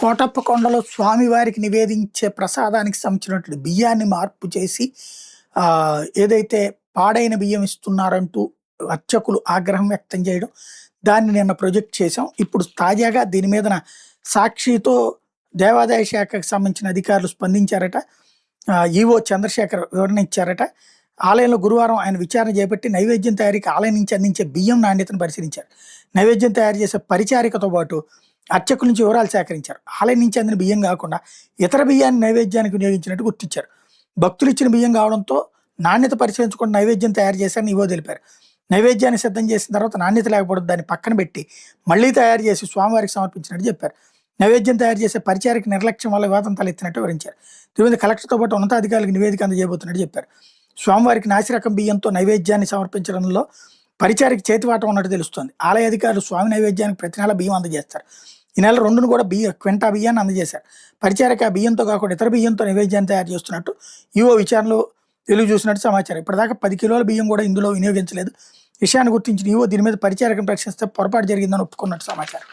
కోటప్పకొండలో స్వామివారికి నివేదించే ప్రసాదానికి సంబంధించినటువంటి బియ్యాన్ని మార్పు చేసి ఏదైతే పాడైన బియ్యం ఇస్తున్నారంటూ అర్చకులు ఆగ్రహం వ్యక్తం చేయడం, దాన్ని నిన్న ప్రొజెక్ట్ చేశాం. ఇప్పుడు తాజాగా దీని మీదన సాక్షితో దేవాదాయ శాఖకు సంబంధించిన అధికారులు స్పందించారట. ఈవో చంద్రశేఖర్ వివరణ ఇచ్చారట. ఆలయంలో గురువారం ఆయన విచారణ చేపట్టి నైవేద్యం తయారీకి ఆలయం నుంచి అందించే బియ్యం నాణ్యతను పరిశీలించారు. నైవేద్యం తయారు చేసే పరిచారికతో పాటు అర్చకుల నుంచి వివరాలు సేకరించారు. ఆలయం నుంచి అందిన బియ్యం కాకుండా ఇతర బియ్యాన్ని నైవేద్యానికి వినియోగించినట్టు గుర్తించారు. భక్తులు ఇచ్చిన బియ్యం కావడంతో నాణ్యత పరిశీలించకుండా నైవేద్యం తయారు చేశారని ఈవో తెలిపారు. నైవేద్యాన్ని సిద్ధం చేసిన తర్వాత నాణ్యత లేకపోవడం దాన్ని పక్కన పెట్టి మళ్లీ తయారు చేసి స్వామివారికి సమర్పించినట్టు చెప్పారు. నైవేద్యం తయారు చేసే పరిచారిక నిర్లక్ష్యం వల్ల వివాదం తలెత్తినట్టు వివరించారు. తిరుమల కలెక్టర్తో పాటు ఉన్నతాధికారులకు నివేదిక అందజేయబోతున్నట్టు చెప్పారు. స్వామివారికి నాసిరకం బియ్యంతో నైవేద్యాన్ని సమర్పించడంలో పరిచారికి చేతివాటం ఉన్నట్టు తెలుస్తోంది. ఆలయ అధికారులు స్వామి నైవేద్యానికి ప్రతి నెల బియ్యం అందజేస్తారు. ఈ నెల 2ను కూడా క్వింటా బియ్యాన్ని అందజేశారు. పరిచారిక బియ్యంతో కాకుండా ఇతర బియ్యంతో నైవేద్యాన్ని తయారు చేస్తున్నట్టు ఈవో విచారణలో వెలుగు చూసినట్టు సమాచారం. ఇప్పటిదాకా 10 కిలోల బియ్యం కూడా ఇందులో వినియోగించలేదు. విషయాన్ని గుర్తించిన ఈవో దీని మీద పరిచారికను ప్రశ్నిస్తే పొరపాటు జరిగిందని ఒప్పుకున్నట్టు సమాచారం.